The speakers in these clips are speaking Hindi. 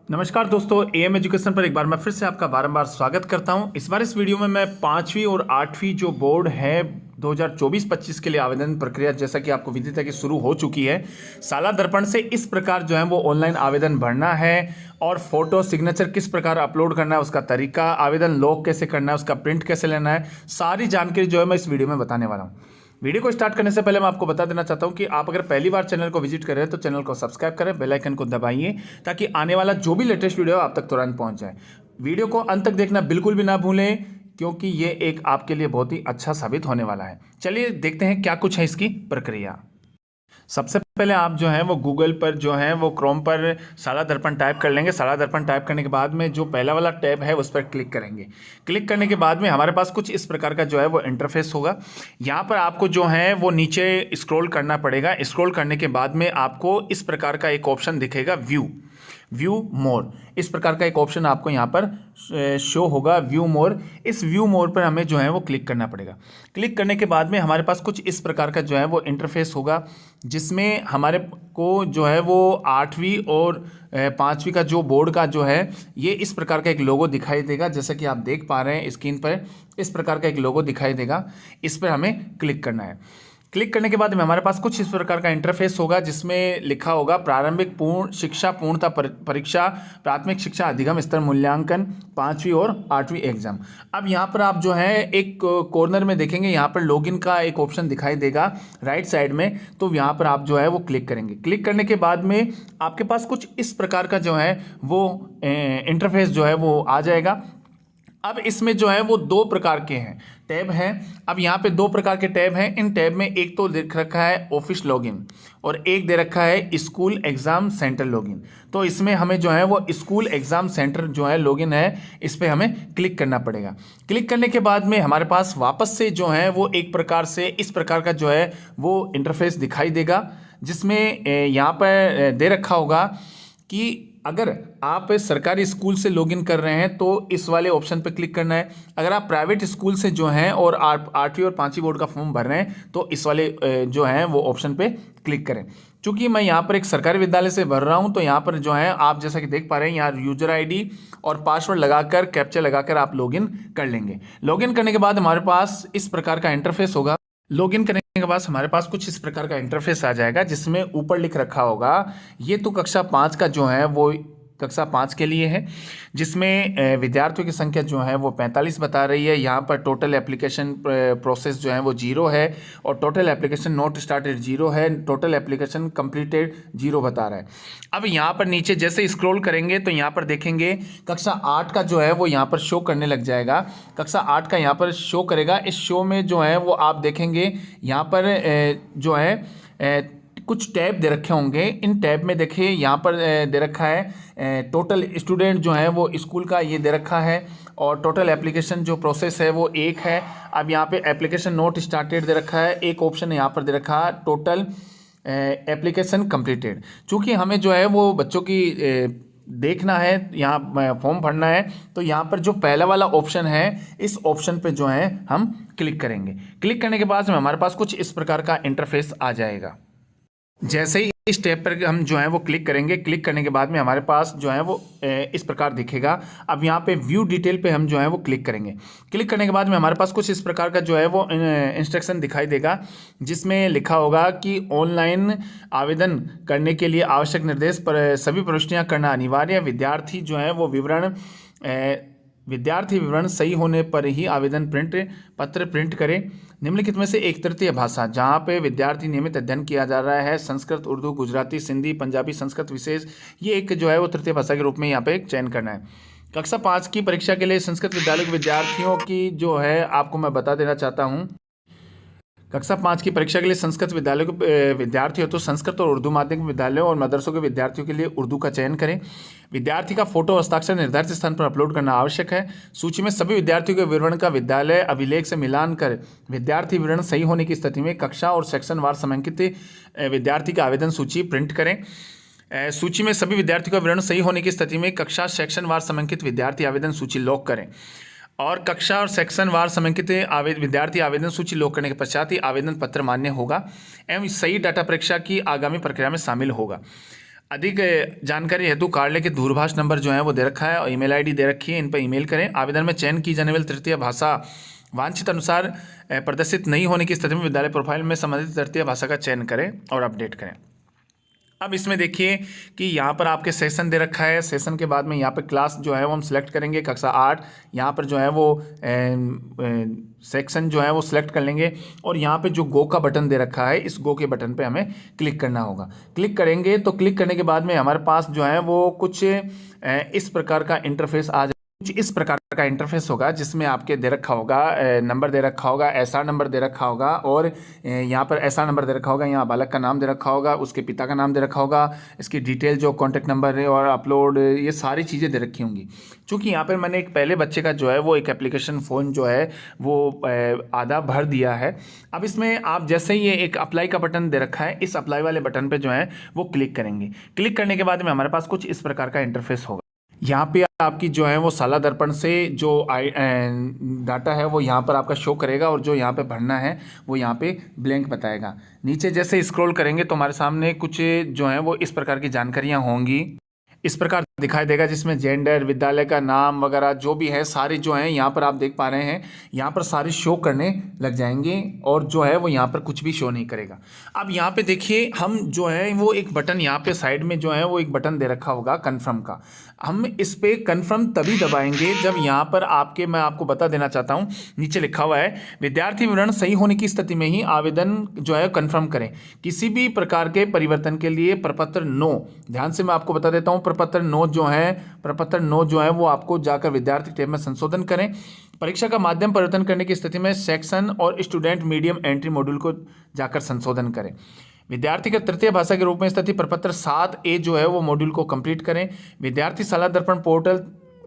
नमस्कार दोस्तों, एएम एजुकेशन पर एक बार मैं फिर से आपका बारंबार स्वागत करता हूं। इस बार इस वीडियो में मैं 5वीं और 8वीं जो बोर्ड है 2024-25 के लिए आवेदन प्रक्रिया, जैसा कि आपको विदित है कि शुरू हो चुकी है। साला दर्पण से इस प्रकार जो है वो ऑनलाइन आवेदन भरना है और फोटो सिग्नेचर किस प्रकार अपलोड करना है, उसका तरीका, आवेदन लॉक कैसे करना है, उसका प्रिंट कैसे लेना है, सारी जानकारी जो है मैं इस वीडियो में बताने वाला हूँ। वीडियो को स्टार्ट करने से पहले मैं आपको बता देना चाहता हूं कि आप अगर पहली बार चैनल को विजिट कर रहे हैं तो चैनल को सब्सक्राइब करें, बेल आइकन को दबाइए ताकि आने वाला जो भी लेटेस्ट वीडियो है आप तक तुरंत पहुंच जाए। वीडियो को अंत तक देखना बिल्कुल भी ना भूलें क्योंकि ये एक आपके लिए बहुत ही अच्छा साबित होने वाला है। चलिए देखते हैं क्या कुछ है इसकी प्रक्रिया। सबसे पहले आप जो है वो गूगल पर जो है वो क्रोम पर साला दर्पण टाइप कर लेंगे। साला दर्पण टाइप करने के बाद में जो पहला वाला टैब है उस पर क्लिक करेंगे। क्लिक करने के बाद में हमारे पास कुछ इस प्रकार का जो है वो इंटरफेस होगा। यहाँ पर आपको जो है वो नीचे स्क्रॉल करना पड़ेगा। स्क्रॉल करने के बाद में आपको इस प्रकार का एक ऑप्शन दिखेगा, व्यू मोर। इस प्रकार का एक ऑप्शन आपको यहाँ पर शो होगा, व्यू मोर। इस व्यू मोर पर हमें जो है वो क्लिक करना पड़ेगा। क्लिक करने के बाद में हमारे पास कुछ इस प्रकार का जो है वो इंटरफेस होगा जिसमें हमारे को जो है वो 8वीं और 5वीं का जो बोर्ड का जो है ये इस प्रकार का एक लोगो दिखाई देगा। जैसा कि आप देख पा रहे हैं स्क्रीन पर इस प्रकार का एक लोगो दिखाई देगा। इस पर हमें क्लिक करना है। क्लिक करने के बाद में हमारे पास कुछ इस प्रकार का इंटरफेस होगा जिसमें लिखा होगा प्रारंभिक पूर्ण शिक्षा पूर्णता परीक्षा, प्राथमिक शिक्षा अधिगम स्तर मूल्यांकन, 5वीं और 8वीं एग्जाम। अब यहाँ पर आप जो है एक कॉर्नर में देखेंगे, यहाँ पर लॉगिन का एक ऑप्शन दिखाई देगा राइट साइड में, तो यहाँ पर आप जो है वो क्लिक करेंगे। क्लिक करने के बाद में आपके पास कुछ इस प्रकार का जो है वो इंटरफेस जो है वो आ जाएगा। अब इसमें जो है वो दो प्रकार के हैं टैब हैं। अब यहाँ पे दो प्रकार के टैब हैं। इन टैब में एक तो लिख रखा है ऑफिस लॉगिन और एक दे रखा है स्कूल एग्जाम सेंटर लॉगिन। तो इसमें हमें जो है वो स्कूल एग्जाम सेंटर जो है लॉगिन है, इस पर हमें क्लिक करना पड़ेगा। क्लिक करने के बाद में हमारे पास वापस से जो है वो एक प्रकार से इस प्रकार का जो है वो इंटरफेस दिखाई देगा जिसमें यहाँ पर दे रखा होगा कि अगर आप सरकारी स्कूल से लॉगिन कर रहे हैं तो इस वाले ऑप्शन पर क्लिक करना है। अगर आप प्राइवेट स्कूल से जो हैं और 8वीं और 5वीं बोर्ड का फॉर्म भर रहे हैं तो इस वाले जो हैं वो ऑप्शन पे क्लिक करें। चूंकि मैं यहाँ पर एक सरकारी विद्यालय से भर रहा हूँ तो यहाँ पर जो है आप जैसा कि देख पा रहे हैं यहाँ यूजर आईडी और पासवर्ड लगाकर कैप्चा लगाकर आप लॉगिन कर लेंगे। लॉगिन करने के बाद हमारे पास इस प्रकार का इंटरफेस होगा। लॉगिन करने के बाद हमारे पास कुछ इस प्रकार का इंटरफेस आ जाएगा जिसमें ऊपर लिख रखा होगा ये तो कक्षा 5 का जो है वो कक्षा 5 के लिए है, जिसमें विद्यार्थियों की संख्या जो है वो 45 बता रही है। यहाँ पर टोटल एप्लीकेशन प्रोसेस जो है वो 0 है और टोटल एप्लीकेशन नॉट स्टार्टेड 0 है, टोटल एप्लीकेशन कंप्लीटेड 0 बता रहा है। अब यहाँ पर नीचे जैसे स्क्रॉल करेंगे तो यहाँ पर देखेंगे कक्षा 8 का जो है वो यहाँ पर शो करने लग जाएगा। कक्षा 8 का यहाँ पर शो करेगा। इस शो में जो है वो आप देखेंगे यहाँ पर जो है कुछ टैब दे रखे होंगे। इन टैब में देखिए यहाँ पर दे रखा है टोटल स्टूडेंट जो है वो स्कूल का ये दे रखा है और टोटल एप्लीकेशन जो प्रोसेस है वो 1 है। अब यहाँ पे एप्लीकेशन नोट स्टार्टेड दे रखा है, एक ऑप्शन यहाँ पर दे रखा है टोटल एप्लीकेशन कंप्लीटेड। चूँकि हमें जो है वो बच्चों की देखना है, यहाँ फॉर्म भरना है, तो यहाँ पर जो पहला वाला ऑप्शन है इस ऑप्शन पे जो है हम क्लिक करेंगे। क्लिक करने के बाद में हमारे पास कुछ इस प्रकार का इंटरफेस आ जाएगा। जैसे ही इस टैब पर हम जो है वो क्लिक करेंगे, क्लिक करने के बाद में हमारे पास जो है वो इस प्रकार दिखेगा। अब यहाँ पे व्यू डिटेल पे हम जो है वो क्लिक करेंगे। क्लिक करने के बाद में हमारे पास कुछ इस प्रकार का जो है वो इंस्ट्रक्शन दिखाई देगा जिसमें लिखा होगा कि ऑनलाइन आवेदन करने के लिए आवश्यक निर्देश पर सभी प्रविष्टियाँ करना अनिवार्य। विद्यार्थी विवरण सही होने पर ही आवेदन पत्र प्रिंट करें। निम्नलिखित में से एक तृतीय भाषा जहाँ पे विद्यार्थी नियमित अध्ययन किया जा रहा है, संस्कृत, उर्दू, गुजराती, सिंधी, पंजाबी, संस्कृत विशेष, ये एक जो है वो तृतीय भाषा के रूप में यहाँ पे एक चयन करना है। कक्षा 5 की परीक्षा के लिए संस्कृत विद्यालय के विद्यार्थियों की जो है आपको मैं बता देना चाहता हूँ, कक्षा 5 की परीक्षा के लिए संस्कृत विद्यालय के विद्यार्थी हो तो संस्कृत और उर्दू माध्यमिक विद्यालयों और मदरसों के विद्यार्थियों के लिए उर्दू का चयन करें। विद्यार्थी का फोटो हस्ताक्षर निर्धारित स्थान पर अपलोड करना आवश्यक है। सूची में सभी विद्यार्थियों के विवरण का विद्यालय अभिलेख से मिलान कर विद्यार्थी विवरण सही होने की स्थिति में कक्षा और सेक्शन वार समंकित विद्यार्थी का आवेदन सूची प्रिंट करें। सूची में सभी विद्यार्थियों का विवरण सही होने की स्थिति में कक्षा सेक्शन वार समंकित विद्यार्थी आवेदन सूची लॉक करें और कक्षा और सेक्शन वार समंकित विद्यार्थी आवेदन सूची लॉक करने के पश्चात ही आवेदन पत्र मान्य होगा एवं सही डाटा परीक्षा की आगामी प्रक्रिया में शामिल होगा। अधिक जानकारी हेतु कार्यालय के दूरभाष नंबर जो है वो दे रखा है और ईमेल आईडी दे रखी है, इन पर ईमेल करें। आवेदन में चयन की जाने वाली तृतीय भाषा वांछित अनुसार प्रदर्शित नहीं होने की स्थिति में विद्यालय प्रोफाइल में संबंधित तृतीय भाषा का चयन करें और अपडेट करें। अब इसमें देखिए कि यहाँ पर आपके सेशन दे रखा है। सेशन के बाद में यहाँ पर क्लास जो है वो हम सिलेक्ट करेंगे, कक्षा 8। यहाँ पर जो है वो सेक्शन जो है वो सिलेक्ट कर लेंगे और यहाँ पे जो गो का बटन दे रखा है, इस गो के बटन पे हमें क्लिक करना होगा। क्लिक करेंगे तो क्लिक करने के बाद में हमारे पास जो है वो कुछ इस प्रकार का इंटरफेस आ जाए। कुछ इस प्रकार का इंटरफेस होगा जिसमें आपके दे रखा होगा, नंबर दे रखा होगा, एसआर नंबर दे रखा होगा और यहाँ पर एसआर नंबर दे रखा होगा, यहाँ बालक का नाम दे रखा होगा, उसके पिता का नाम दे रखा होगा, इसकी डिटेल जो कॉन्टैक्ट नंबर है और अपलोड, ये सारी चीज़ें दे रखी होंगी। चूँकि यहाँ पर मैंने एक पहले बच्चे का जो है वो एक एप्लीकेशन फ़ॉर्म जो है वो आधा भर दिया है। अब इसमें आप जैसे ही ये एक अप्लाई का बटन दे रखा है, इस अप्लाई वाले बटन पर जो है वो क्लिक करेंगे। क्लिक करने के बाद में हमारे पास कुछ इस प्रकार का इंटरफेस होगा। यहाँ पे आपकी जो है वो साला दर्पण से जो डाटा है वो यहाँ पर आपका शो करेगा और जो यहाँ पे भरना है वो यहाँ पे ब्लैंक बताएगा। नीचे जैसे स्क्रॉल करेंगे तो हमारे सामने कुछ जो है वो इस प्रकार की जानकारियाँ होंगी, इस प्रकार दिखाई देगा, जिसमें जेंडर, विद्यालय का नाम वगैरह जो भी है सारे जो हैं यहाँ पर आप देख पा रहे हैं, यहाँ पर सारे शो करने लग जाएंगे और जो है वो यहाँ पर कुछ भी शो नहीं करेगा। अब यहाँ पे देखिए हम जो है वो एक बटन यहाँ पे साइड में जो है वो एक बटन दे रखा होगा कन्फर्म का। हम इस पे कन्फर्म तभी दबाएंगे जब यहाँ पर आपके, मैं आपको बता देना चाहता हूँ, नीचे लिखा हुआ है विद्यार्थी विवरण सही होने की स्थिति में ही आवेदन जो है कन्फर्म करें। किसी भी प्रकार के परिवर्तन के लिए प्रपत्र 9, ध्यान से मैं आपको बता देता हूँ, प्रपत्र 9 जो है वो आपको जाकर विद्यार्थी टैब में संशोधन करें। परीक्षा का माध्यम परिवर्तन करने की स्थिति में सेक्शन और स्टूडेंट मीडियम एंट्री मॉड्यूल को जाकर संशोधन करें। विद्यार्थी का तृतीय भाषा के रूप में स्थिति प्रपत्र 7A जो है वो मॉड्यूल को कंप्लीट करें। विद्यार्थी साला दर्पण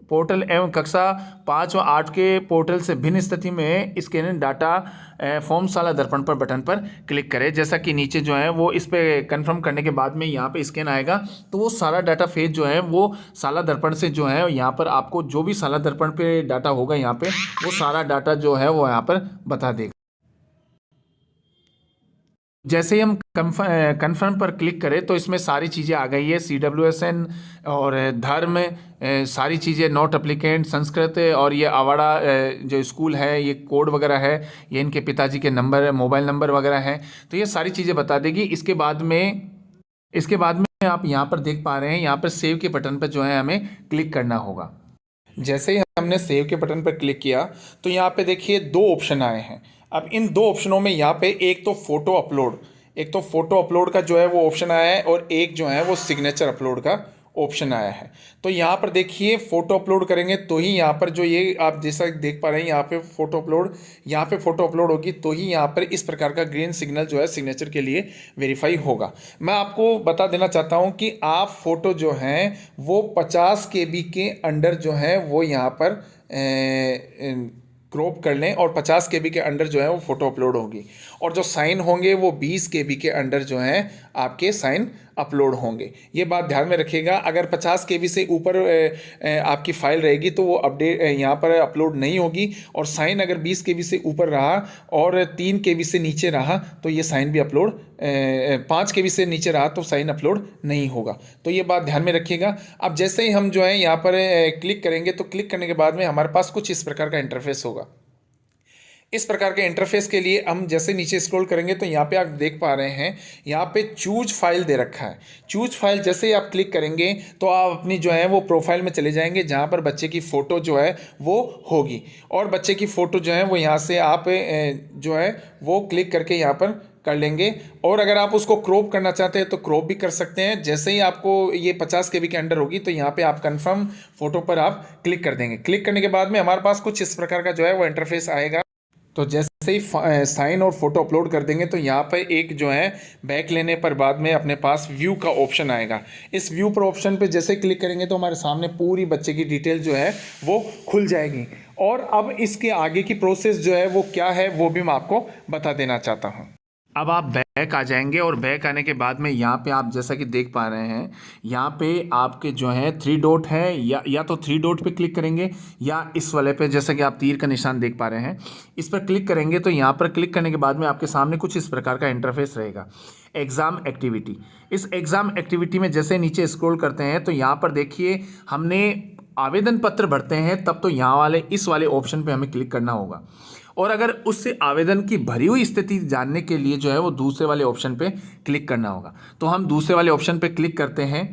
पोर्टल एवं कक्षा 5 व 8 के पोर्टल से भिन्न स्थिति में स्कैन डाटा फॉर्म साला दर्पण पर बटन पर क्लिक करें। जैसा कि नीचे जो है वो इस पे कंफर्म करने के बाद में यहाँ पे स्कैन आएगा तो वो सारा डाटा फेज जो है वो साला दर्पण से जो है यहाँ पर आपको जो भी साला दर्पण पे डाटा होगा यहाँ पे वो सारा डाटा जो है वो यहाँ पर बता देगा। जैसे ही हम कन्फर्म पर क्लिक करें तो इसमें सारी चीज़ें आ गई है, CWSN और धर्म, सारी चीज़ें, नॉट एप्लीकेंट, संस्कृत और ये आवाड़ा जो स्कूल है, ये कोड वगैरह है, ये इनके पिताजी के नंबर, मोबाइल नंबर वगैरह है, तो ये सारी चीज़ें बता देगी। इसके बाद में आप यहाँ पर देख पा रहे हैं, यहाँ पर सेव के बटन पर जो है हमें क्लिक करना होगा। जैसे ही हमने सेव के बटन पर क्लिक किया तो यहाँ पे देखिए 2 ऑप्शन आए हैं। अब इन 2 ऑप्शनों में यहाँ पे एक तो फ़ोटो अपलोड का जो है वो ऑप्शन आया है और एक जो है वो सिग्नेचर अपलोड का ऑप्शन आया है। तो यहाँ पर देखिए फ़ोटो अपलोड करेंगे तो ही यहाँ पर जो ये आप जैसा देख पा रहे हैं यहाँ पे फ़ोटो अपलोड होगी तो ही यहाँ पर इस प्रकार का ग्रीन सिग्नल जो है सिग्नेचर के लिए वेरीफाई होगा। मैं आपको बता देना चाहता हूँ कि आप फ़ोटो जो हैं वो 50 KB के अंडर जो है वो यहाँ पर क्रॉप कर लें और 50 KB के अंडर जो है वो फ़ोटो अपलोड होगी और जो साइन होंगे वो 20 KB के अंडर जो हैं आपके साइन अपलोड होंगे। ये बात ध्यान में रखिएगा। अगर 50 KB से ऊपर आपकी फ़ाइल रहेगी तो वो अपडेट यहाँ पर अपलोड नहीं होगी और साइन अगर 20 KB से ऊपर रहा और 3 KB से नीचे रहा तो ये साइन भी अपलोड 5 KB से नीचे रहा तो साइन अपलोड नहीं होगा। तो ये बात ध्यान में रखिएगा। अब जैसे ही हम जो है यहाँ पर क्लिक करेंगे तो क्लिक करने के बाद में हमारे पास कुछ इस प्रकार का इंटरफेस होगा। इस प्रकार के इंटरफेस के लिए हम जैसे नीचे स्क्रॉल करेंगे तो यहाँ पे आप देख पा रहे हैं यहाँ पे चूज फाइल दे रखा है। चूज फाइल जैसे ही आप क्लिक करेंगे तो आप अपनी जो है वो प्रोफाइल में चले जाएंगे जहाँ पर बच्चे की फ़ोटो जो है वो होगी और बच्चे की फ़ोटो जो है वो यहाँ से आप जो है वो क्लिक करके यहाँ पर कर लेंगे और अगर आप उसको क्रॉप करना चाहते हैं तो क्रॉप भी कर सकते हैं। जैसे ही आपको ये 50 KB के अंडर होगी तो यहाँ पे आप कंफर्म फ़ोटो पर आप क्लिक कर देंगे। क्लिक करने के बाद में हमारे पास कुछ इस प्रकार का जो है वो इंटरफेस आएगा। तो जैसे ही साइन और फोटो अपलोड कर देंगे तो यहाँ पर एक जो है बैक लेने पर बाद में अपने पास व्यू का ऑप्शन आएगा। इस व्यू पर ऑप्शन पे जैसे क्लिक करेंगे तो हमारे सामने पूरी बच्चे की डिटेल जो है वो खुल जाएगी और अब इसके आगे की प्रोसेस जो है वो क्या है वो भी मैं आपको बता देना चाहता हूँ। अब आप बैक आ जाएंगे और बैक आने के बाद में यहाँ पे आप जैसा कि देख पा रहे हैं, यहाँ पे आपके जो है 3 डॉट है, या तो 3 डॉट पे क्लिक करेंगे या इस वाले पे, जैसा कि आप तीर का निशान देख पा रहे हैं, इस पर क्लिक करेंगे तो यहाँ पर क्लिक करने के बाद में आपके सामने कुछ इस प्रकार का इंटरफेस रहेगा। एग्ज़ाम एक्टिविटी, इस एग्ज़ाम एक्टिविटी में जैसे नीचे स्क्रॉल करते हैं तो यहाँ पर देखिए हमने आवेदन पत्र भरते हैं तब तो यहाँ वाले इस वाले ऑप्शन पे हमें क्लिक करना होगा, और अगर उससे आवेदन की भरी हुई स्थिति जानने के लिए जो है वो दूसरे वाले ऑप्शन पे क्लिक करना होगा। तो हम दूसरे वाले ऑप्शन पे क्लिक करते हैं।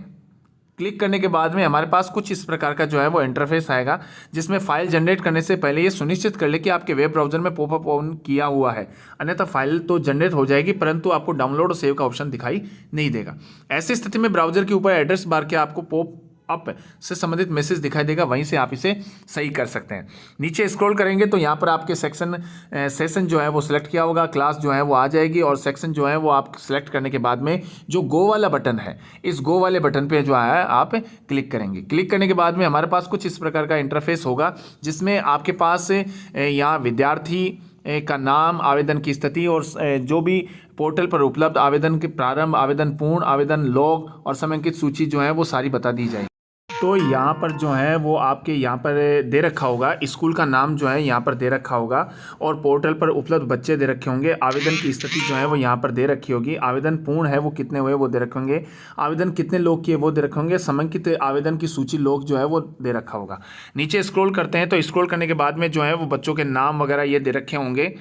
क्लिक करने के बाद में हमारे पास कुछ इस प्रकार का जो है वो इंटरफेस आएगा, जिसमें फाइल जनरेट करने से पहले ये सुनिश्चित कर ले कि आपके वेब ब्राउज़र में पॉपअप ऑन किया हुआ है, अन्यथा फाइल तो जनरेट हो जाएगी परंतु आपको डाउनलोड और सेव का ऑप्शन दिखाई नहीं देगा। ऐसी स्थिति में ब्राउज़र के ऊपर एड्रेस बार के आपको पॉप अप से संबंधित मैसेज दिखाई देगा, वहीं से आप इसे सही कर सकते हैं। नीचे स्क्रॉल करेंगे तो यहाँ पर आपके सेशन जो है वो सिलेक्ट किया होगा, क्लास जो है वो आ जाएगी, और सेक्शन जो है वो आप सिलेक्ट करने के बाद में जो गो वाला बटन है, इस गो वाले बटन पे जो है आप क्लिक करेंगे। क्लिक करने के बाद में हमारे पास कुछ इस प्रकार का इंटरफेस होगा, जिसमें आपके पास यहाँ विद्यार्थी का नाम, आवेदन की स्थिति और जो भी पोर्टल पर उपलब्ध आवेदन के प्रारंभ, आवेदन पूर्ण, आवेदन लॉग और समयांकित सूची जो है वो सारी बता दी जाएगी। तो यहाँ पर जो है वो आपके यहाँ पर दे रखा होगा, स्कूल का नाम जो है यहाँ पर दे रखा होगा, और पोर्टल पर उपलब्ध बच्चे दे रखे होंगे, आवेदन की स्थिति जो है वो यहाँ पर दे रखी होगी, आवेदन पूर्ण है वो कितने हुए वो दे रखे होंगे, आवेदन कितने लोग किए वो दे रखे होंगे, समयांकित आवेदन की सूची लोग जो है वो दे रखा होगा। नीचे स्क्रॉल करते हैं तो स्क्रॉल करने के बाद में जो है वो बच्चों के नाम वगैरह ये दे रखे होंगे।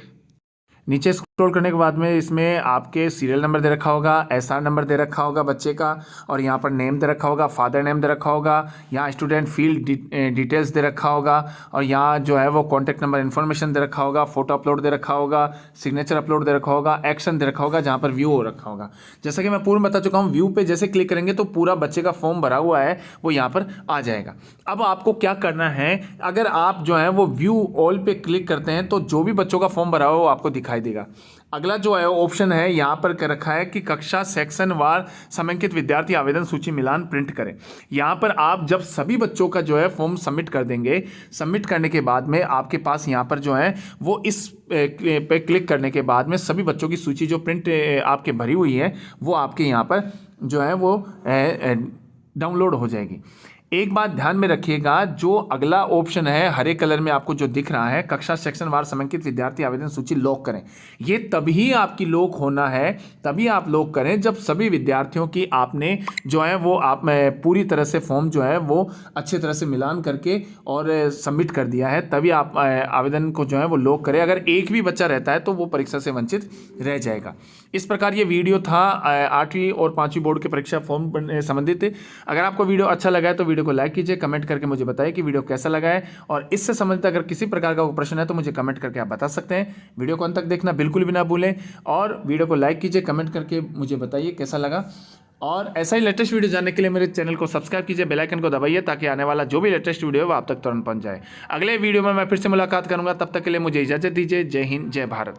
नीचे स्क्रॉल करने के बाद में इसमें आपके सीरियल नंबर दे रखा होगा, एसआर नंबर दे रखा होगा बच्चे का, और यहाँ पर नेम दे रखा होगा, फादर नेम दे रखा होगा, यहाँ स्टूडेंट फील्ड डिटेल्स दे रखा होगा, और यहाँ जो है वो कॉन्टैक्ट नंबर इन्फॉर्मेशन दे रखा होगा, फोटो अपलोड दे रखा होगा, सिग्नेचर अपलोड दे रखा होगा, एक्शन दे रखा होगा जहाँ पर व्यू हो रखा होगा। जैसा कि मैं पूर्ण बता चुका हूँ, व्यू पे जैसे क्लिक करेंगे तो पूरा बच्चे का फॉर्म भरा हुआ है वो यहाँ पर आ जाएगा। अब आपको क्या करना है, अगर आप जो है वो व्यू ऑल पे क्लिक करते हैं तो जो भी बच्चों का फॉर्म भरा हुआ है वो आपको दिखाई देगा। अगला जो है ऑप्शन है यहाँ पर कर रखा है कि कक्षा सेक्शन वार समयांकित विद्यार्थी आवेदन सूची मिलान प्रिंट करें। यहाँ पर आप जब सभी बच्चों का जो है फॉर्म सबमिट कर देंगे, सबमिट करने के बाद में आपके पास यहाँ पर जो है वो इस पे क्लिक करने के बाद में सभी बच्चों की सूची जो प्रिंट आपके भरी हुई है वो आपके यहाँ पर जो है वो डाउनलोड हो जाएगी। एक बात ध्यान में रखिएगा, जो अगला ऑप्शन है हरे कलर में आपको जो दिख रहा है, कक्षा सेक्शन वार समयांकित विद्यार्थी आवेदन सूची लॉक करें, ये तभी आपकी लॉक होना है, तभी आप लॉक करें जब सभी विद्यार्थियों की आपने जो है वो आप पूरी तरह से फॉर्म जो है वो अच्छे तरह से मिलान करके और सबमिट कर दिया है, तभी आप आवेदन को जो है वो लॉक करें। अगर एक भी बच्चा रहता है तो वो परीक्षा से वंचित रह जाएगा। इस प्रकार ये वीडियो था 8वीं और 5वीं बोर्ड के परीक्षा फॉर्म संबंधित। अगर आपको वीडियो अच्छा लगा है तो वीडियो को लाइक कीजिए, कमेंट करके मुझे बताइए कि वीडियो कैसा लगा है, और इससे संबंधित अगर किसी प्रकार का कोई प्रश्न है तो मुझे कमेंट करके आप बता सकते हैं। वीडियो को अंत तक देखना बिल्कुल भी ना भूलें, और वीडियो को लाइक कीजिए, कमेंट करके मुझे बताइए कैसा लगा, और ऐसा ही लेटेस्ट वीडियो जानने के लिए मेरे चैनल को सब्सक्राइब कीजिए, बेल आइकन को दबाइए ताकि आने वाला जो भी लेटेस्ट वीडियो है वो आप तक तुरंत पहुंच जाए। अगले वीडियो में मैं फिर से मुलाकात करूंगा, तब तक के लिए मुझे इजाजत दीजिए। जय हिंद, जय भारत।